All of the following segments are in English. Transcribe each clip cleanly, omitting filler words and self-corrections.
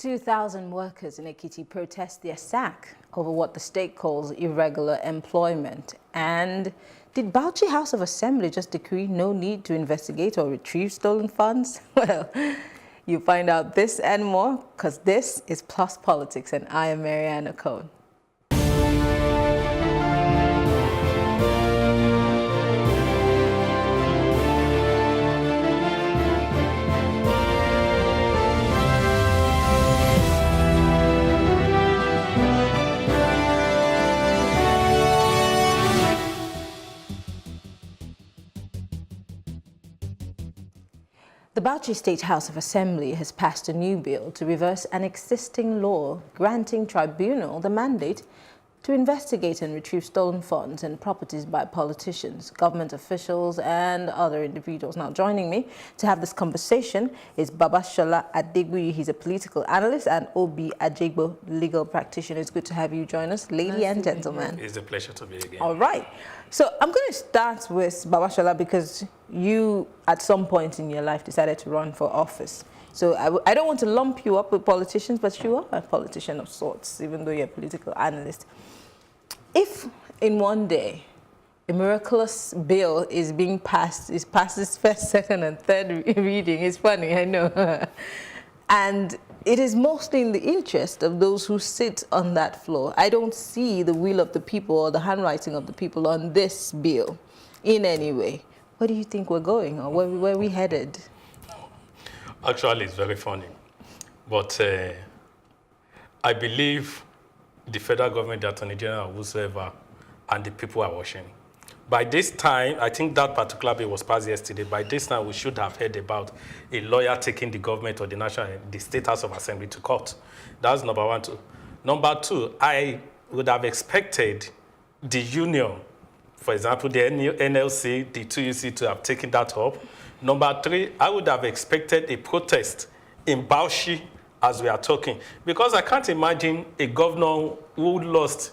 2,000 workers in Ekiti protest their sack over what the state calls irregular employment. And did Bauchi House of Assembly just decree no need to investigate or retrieve stolen funds? Well, you find out this and more, because this is Plus Politics, and I am Mariana Cohn. The Bauchi State House of Assembly has passed a new bill to reverse an existing law granting tribunal the mandate to investigate and retrieve stolen funds and properties by politicians, government officials, and other individuals. Now, joining me to have this conversation is Babashola Adegbuyi. He's a political analyst, and Obi Ajegbo, legal practitioner. It's good to have you join us, ladies and gentlemen. It's a pleasure to be again. All right. So I'm going to start with Babashola because you, at some point in your life, decided to run for office. So I don't want to lump you up with politicians, but you are a politician of sorts, even though you're a political analyst. If in one day a miraculous bill is being passed, is past its first, second, and third reading, it's funny, I know, and it is mostly in the interest of those who sit on that floor. I don't see the will of the people or the handwriting of the people on this bill in any way. Where do you think we're going, or where are we headed? Actually, it's very funny. But I believe the federal government, the Attorney General, whosoever, and the people are watching. By this time, I think that particular bill was passed yesterday. By this time, we should have heard about a lawyer taking the government or the State House of Assembly to court. That's number one. Number two, I would have expected the union, for example, the NLC, the 2UC, to have taken that up. Number three, I would have expected a protest in Bauchi as we are talking, because I can't imagine a governor who lost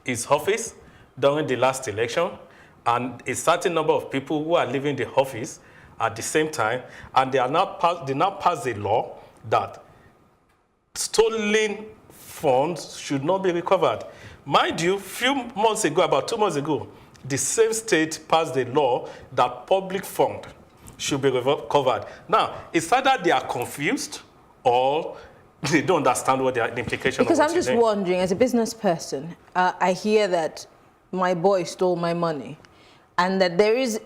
his office during the last election, and a certain number of people who are leaving the office at the same time, and they now pass a law that stolen funds should not be recovered. Mind you, few months ago, about 2 months ago, the same state passed a law that public fund should be recovered. Now, it's either they are confused or they don't understand what the implication of what Because I'm just wondering, as a business person, I hear that my boy stole my money and that there is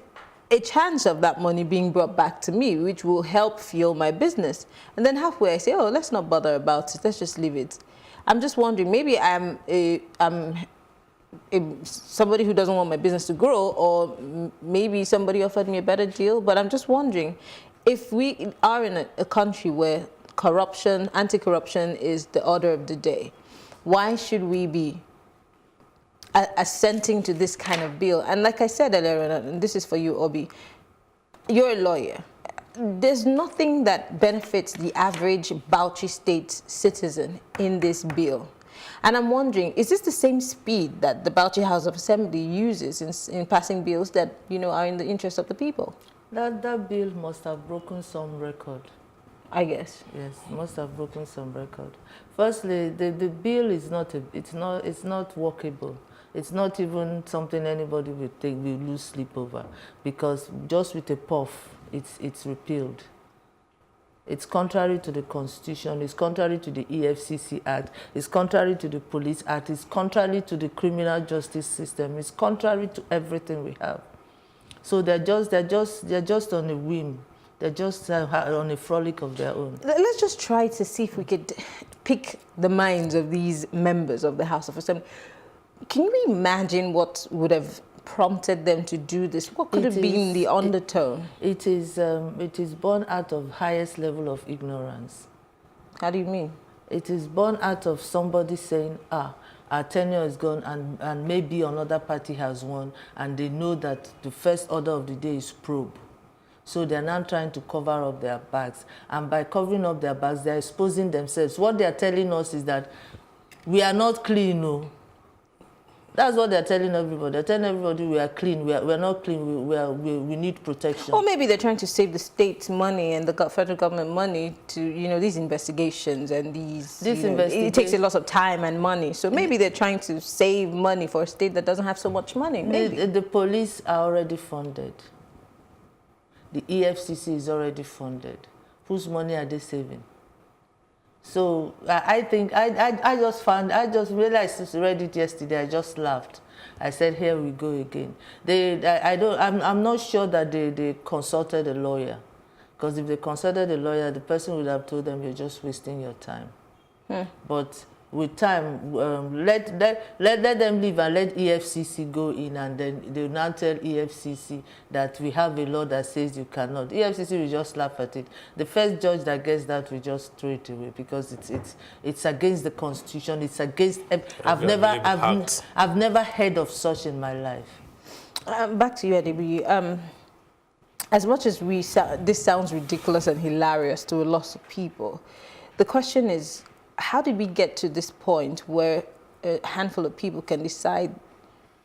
a chance of that money being brought back to me, which will help fuel my business. And then halfway I say, oh, let's not bother about it. Let's just leave it. I'm just wondering, maybe I'm somebody who doesn't want my business to grow, or maybe somebody offered me a better deal. But I'm just wondering, if we are in a country where corruption, anti-corruption is the order of the day, why should we be assenting to this kind of bill? And like I said earlier, and this is for you, Obi, you're a lawyer. There's nothing that benefits the average Bauchi State citizen in this bill. And I'm wondering, is this the same speed that the Bauchi House of Assembly uses in passing bills that, you know, are in the interest of the people? That bill must have broken some record. I guess. Yes, must have broken some record. Firstly, the bill is it's not workable. It's not even something anybody will lose sleep over, because just with a puff, it's repealed. It's contrary to the Constitution, it's contrary to the EFCC Act, it's contrary to the Police Act, it's contrary to the criminal justice system, it's contrary to everything we have. So they're just on a whim. They're just on a frolic of their own. Let's just try to see if we could pick the minds of these members of the House of Assembly. Can you imagine what would have prompted them to do this? What could have been the undertone? It is born out of highest level of ignorance. How do you mean? It is born out of somebody saying, our tenure is gone, and maybe another party has won, and they know that the first order of the day is probe. So they're now trying to cover up their backs. And by covering up their backs, they're exposing themselves. What they're telling us is that we are not clean, no. That's what they're telling everybody. They're telling everybody we are clean. We're not clean. We need protection. Or maybe they're trying to save the state money and the federal government money to, you know, these investigations and these. It takes a lot of time and money. So maybe they're trying to save money for a state that doesn't have so much money. Maybe. The police are already funded. The EFCC is already funded. Whose money are they saving? So I think I just realized, read it yesterday. I just laughed. I said, here we go again. I'm not sure that they consulted a lawyer, because if they consulted a lawyer, the person would have told them you're just wasting your time. But with time, let them leave and let EFCC go in, and then they will now tell EFCC that we have a law that says you cannot. EFCC will just laugh at it. The first judge that gets that will just throw it away, because it's against the Constitution. It's against. I've never heard of such in my life. Back to you, Adebi. As much as this sounds ridiculous and hilarious to a lot of people, the question is, how did we get to this point where a handful of people can decide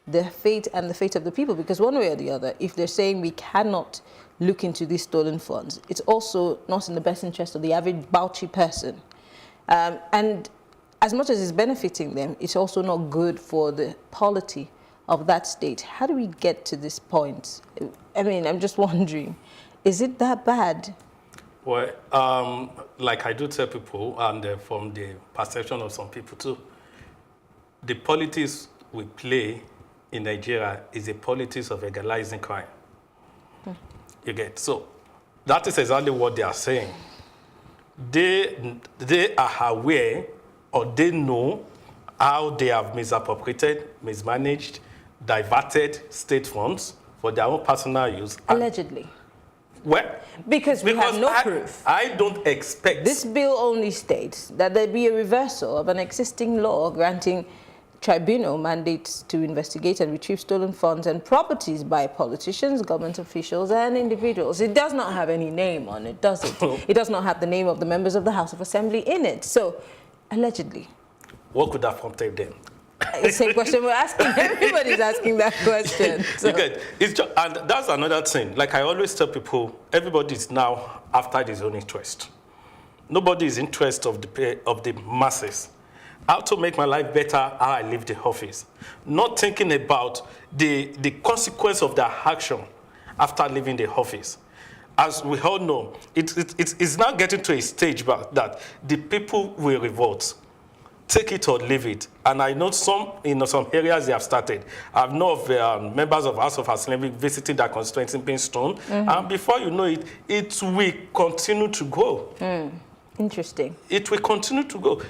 the fate and the fate of the people? Because one way or the other, if they're saying we cannot look into these stolen funds, it's also not in the best interest of the average Bauchi person. And as much as it's benefiting them, it's also not good for the polity of that state. How do we get to this point? I mean, I'm just wondering, is it that bad? Well, like I do tell people, and from the perception of some people too, the politics we play in Nigeria is a politics of legalizing crime. You get? So that is exactly what they are saying. They are aware, or they know how they have misappropriated, mismanaged, diverted state funds for their own personal use. Allegedly. Well, because we have no proof. I don't expect. This bill only states that there be a reversal of an existing law granting tribunal mandates to investigate and retrieve stolen funds and properties by politicians, government officials, and individuals. It does not have any name on it, does it? It does not have the name of the members of the House of Assembly in it. So, allegedly. What could have prompted them? It's the same question we're asking. Everybody's asking that question. So. And that's another thing. Like I always tell people, everybody is now after his own interest. Nobody is interested of the masses. How to make my life better, how I leave the office. Not thinking about the consequence of their action after leaving the office. As we all know, it's now getting to a stage that the people will revolt. Take it or leave it. And I know some areas they have started. I've known of members of House of Assembly visiting their constituency being stoned. And before you know it, it will continue to go. Interesting. It will continue to go.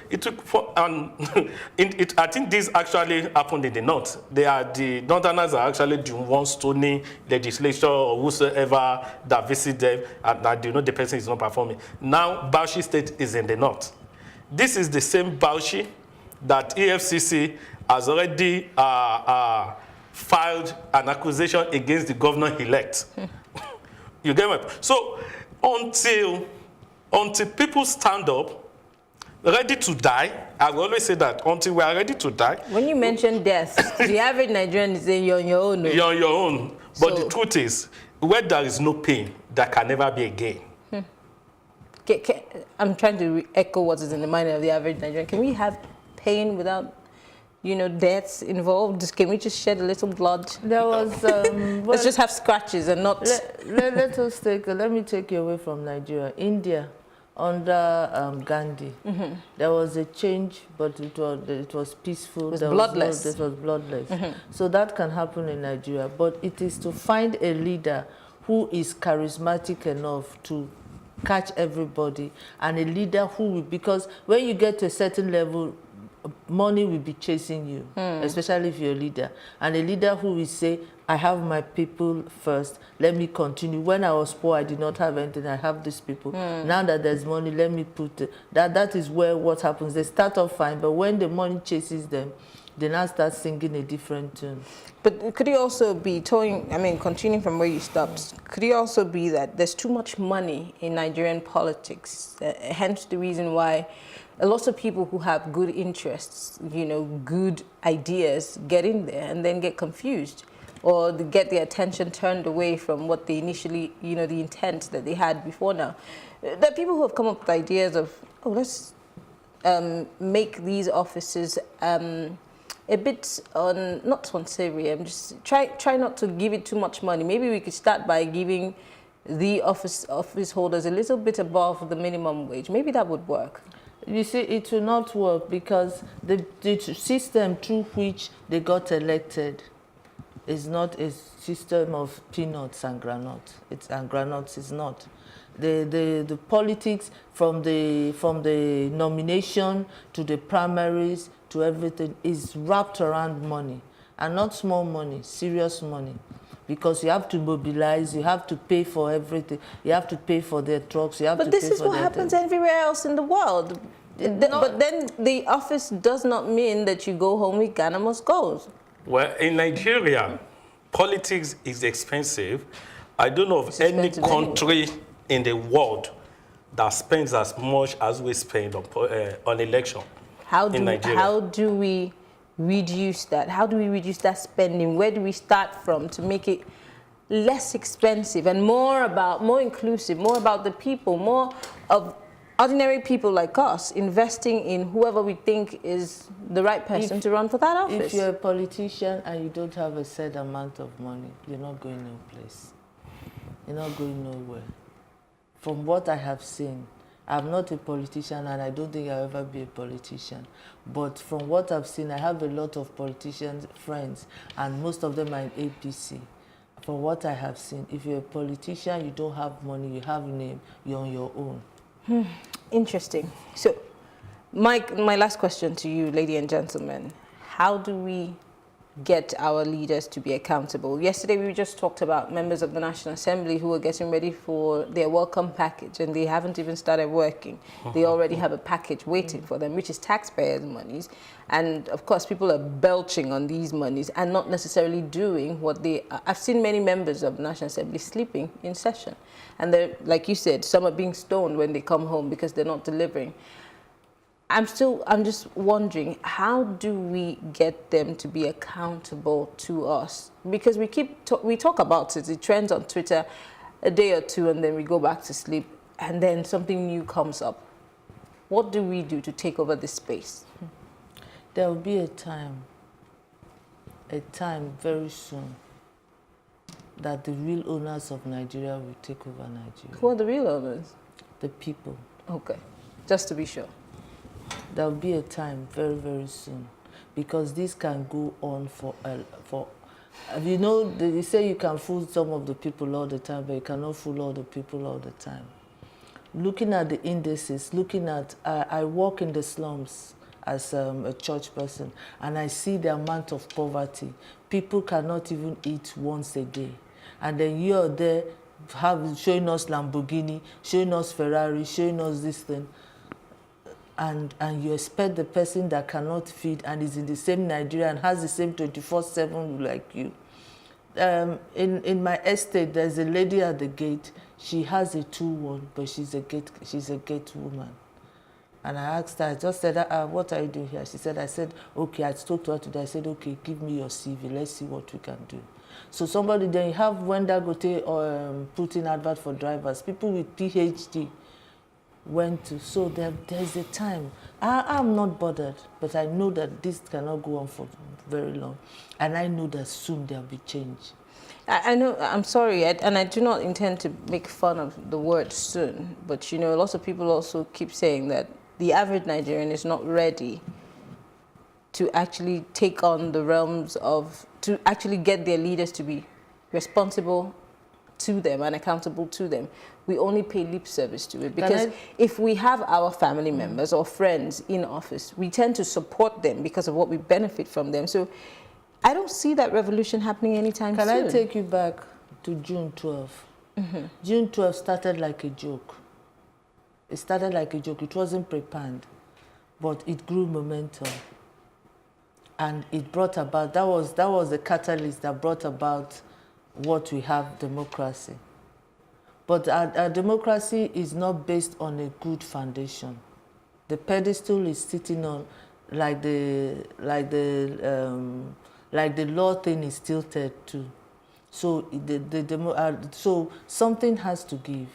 I think this actually happened in the north. The northerners are actually the ones stoning legislature or whosoever that visit them, and that the person is not performing. Now, Bauchi State is in the north. This is the same Bauchi that EFCC has already filed an accusation against the governor-elect. You get me? So until people stand up, ready to die, I will always say that, until we are ready to die. When you mention death, the average Nigerian is saying you're on your own. You're on your own. But the truth is, where there is no pain, there can never be a gain. I'm trying to echo what is in the mind of the average Nigerian. Can we have pain without, deaths involved? Can we just shed a little blood? There was. Let's just have scratches and not. Let me take you away from Nigeria. India, under Gandhi, there was a change, but it was peaceful. It was bloodless. It was bloodless. So that can happen in Nigeria, but it is to find a leader who is charismatic enough to catch everybody, and a leader who will, because when you get to a certain level, money will be chasing you, especially if you're a leader. And a leader who will say, I have my people first, let me continue. When I was poor, I did not have anything, I have these people. Now that there's money, let me put it. That is where what happens. They start off fine, but when the money chases them, they now start singing a different tune. But could it also be continuing from where you stopped, could it also be that there's too much money in Nigerian politics, hence the reason why a lot of people who have good interests, good ideas get in there and then get confused, or they get their attention turned away from what they initially, the intent that they had before now. There are people who have come up with ideas of, let's make these offices a bit not unsavory. I'm just try not to give it too much money. Maybe we could start by giving the office holders a little bit above the minimum wage. Maybe that would work. You see, it will not work because the system through which they got elected is not a system of peanuts and granuts. Granuts is not. The politics from the nomination to the primaries to everything is wrapped around money, and not small money, serious money, because you have to mobilize, you have to pay for everything, you have to pay for their trucks, you have to pay for But this is what happens everywhere else in the world. But then the office does not mean that you go home with Ghana must goes. Well, in Nigeria, politics is expensive. I don't know of any country in the world that spends as much as we spend on election. How do we reduce that? How do we reduce that spending? Where do we start from to make it less expensive and more inclusive, more about the people, more of ordinary people like us investing in whoever we think is the right person to run for that office? If you're a politician and you don't have a set amount of money, you're not going no place. You're not going nowhere. From what I have seen, I'm not a politician and I don't think I'll ever be a politician. But from what I've seen, I have a lot of politicians, friends, and most of them are in APC. From what I have seen, if you're a politician, you don't have money, you have name, you're on your own. Interesting. So, my last question to you, ladies and gentlemen, how do we get our leaders to be accountable? Yesterday we just talked about members of the National Assembly who are getting ready for their welcome package, and they haven't even started working. They already have a package waiting for them, which is taxpayers' monies. And of course people are belching on these monies and not necessarily doing what they are. I've seen many members of the National Assembly sleeping in session, and they're, like you said, some are being stoned when they come home because they're not delivering. I'm just wondering, how do we get them to be accountable to us? Because we talk about it, it trends on Twitter a day or two, and then we go back to sleep, and then something new comes up. What do we do to take over this space? There will be a time very soon, that the real owners of Nigeria will take over Nigeria. Who are the real owners? The people. Okay, just to be sure. There will be a time very, very soon, because this can go on for they say you can fool some of the people all the time, but you cannot fool all the people all the time. Looking at the indices, I work in the slums as a church person, and I see the amount of poverty. People cannot even eat once a day, and then you're there showing us Lamborghini, showing us Ferrari, showing us this thing. And you expect the person that cannot feed and is in the same Nigeria and has the same 24/7 like you. In my estate, there's a lady at the gate. She has a 2-1, but she's a gate woman. And I asked her, I just said, what are you doing here? She said, okay, I spoke to her today. I said, okay, give me your CV. Let's see what we can do. So somebody, then you have Wenda Gote put in advert for drivers, people with PhD. Went to, so there's a time. I'm not bothered, but I know that this cannot go on for very long, and I know that soon there'll be change. I know, I'm sorry, and I do not intend to make fun of the word soon, but lots of people also keep saying that the average Nigerian is not ready to actually take on the realms of, to actually get their leaders to be responsible to them and accountable to them. We only pay lip service to it, because if we have our family members or friends in office, we tend to support them because of what we benefit from them. So I don't see that revolution happening anytime soon. Can I take you back to June 12? June 12 started like a joke. It started like a joke. It wasn't preplanned, but it grew momentum. And it brought about, that was the catalyst that brought about what we have, democracy. But our democracy is not based on a good foundation. The pedestal is sitting on, like the law thing is tilted too. So so something has to give.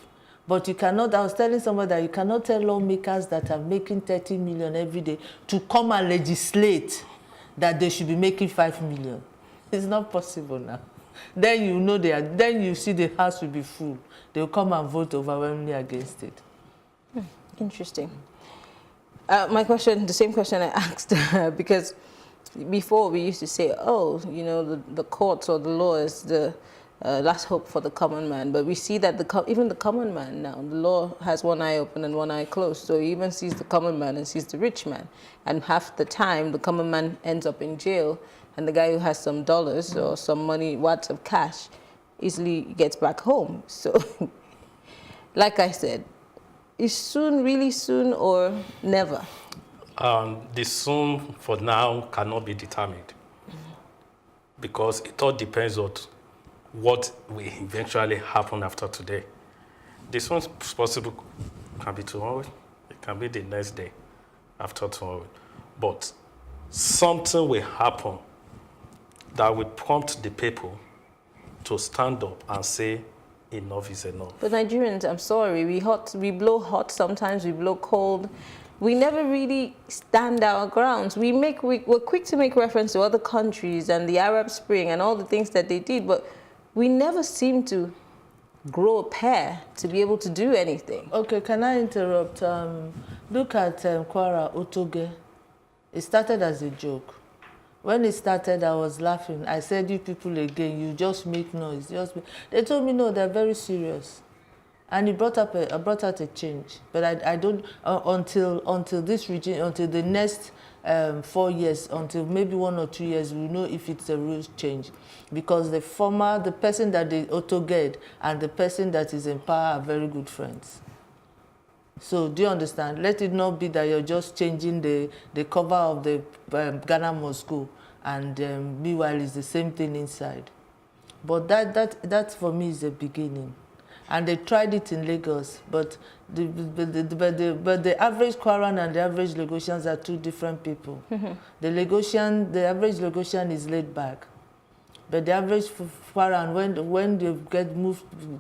But you cannot, I was telling somebody that you cannot tell lawmakers that are making 30 million every day to come and legislate that they should be making 5 million. It's not possible now. Then you know then you see the house will be full. They'll come and vote overwhelmingly against it. Interesting. My question, the same question I asked, because before we used to say, oh, you know, the courts or the law is the last hope for the common man. But we see that even the common man now, the law has one eye open and one eye closed. So he even sees the common man and sees the rich man. And half the time, the common man ends up in jail. And the guy who has some dollars or some money, watts of cash, easily gets back home. So, like I said, is soon really soon or never? The soon for now cannot be determined because it all depends on what will eventually happen after today. The soon's possible can be tomorrow, it can be the next day after tomorrow, but something will happen that will prompt the people to stand up and say, enough is enough. But Nigerians, I'm sorry, we blow hot sometimes, we blow cold. We never really stand our grounds. We're quick to make reference to other countries and the Arab Spring and all the things that they did, but we never seem to grow a pair to be able to do anything. Okay, can I interrupt? Look at Kwara Otoge. It started as a joke. When it started, I was laughing. I said, you people again, you just make noise. They told me, no, they're very serious. And it brought out a change. But I don't, until this region, until the next 4 years, until maybe 1 or 2 years, we'll know if it's a real change. Because the person that they auto-get and the person that is in power are very good friends. So do you understand? Let it not be that you're just changing the cover of the Ghana Moscow and meanwhile it's the same thing inside. But that for me is the beginning. And they tried it in Lagos, but the average Kwaran and the average Lagosians are two different people. The average Lagosian is laid back. But the average Kwaran, when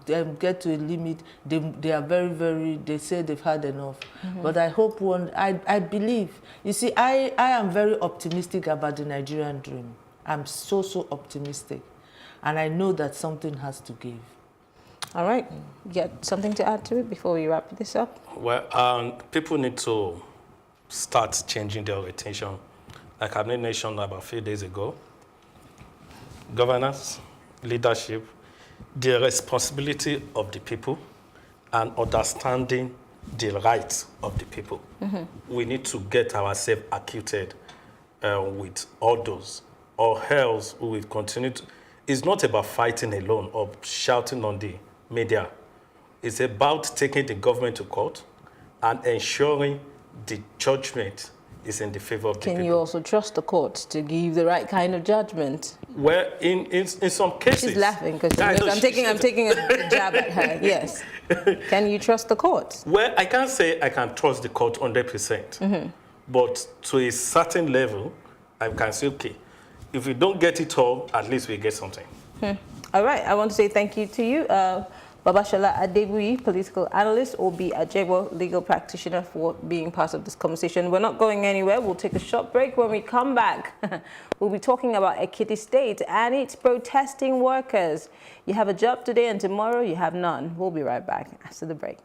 they get to a limit, they are very, they say they've had enough. But I hope I believe, you see, I am very optimistic about the Nigerian dream. I'm so optimistic. And I know that something has to give. All right. You got something to add to it before we wrap this up? Well, people need to start changing their orientation. Like I mentioned about a few days ago, governance, leadership, the responsibility of the people, and understanding the rights of the people. We need to get ourselves acquainted with all those, or else we will continue to. It's not about fighting alone or shouting on the media. It's about taking the government to court and ensuring the judgment is in the favor of the people. Can you also trust the court to give the right kind of judgment? Well, in some cases. She's laughing because I'm taking a jab at her. Yes. Can you trust the court? Well, I can't say I can trust the court 100%. But to a certain level, I can say, okay, if we don't get it all, at least we get something. All right. I want to say thank you to you, Babashola Adebuyi, political analyst, Obi Ajebo, legal practitioner, for being part of this conversation. We're not going anywhere. We'll take a short break. When we come back, we'll be talking about Ekiti State and its protesting workers. You have a job today and tomorrow you have none. We'll be right back after the break.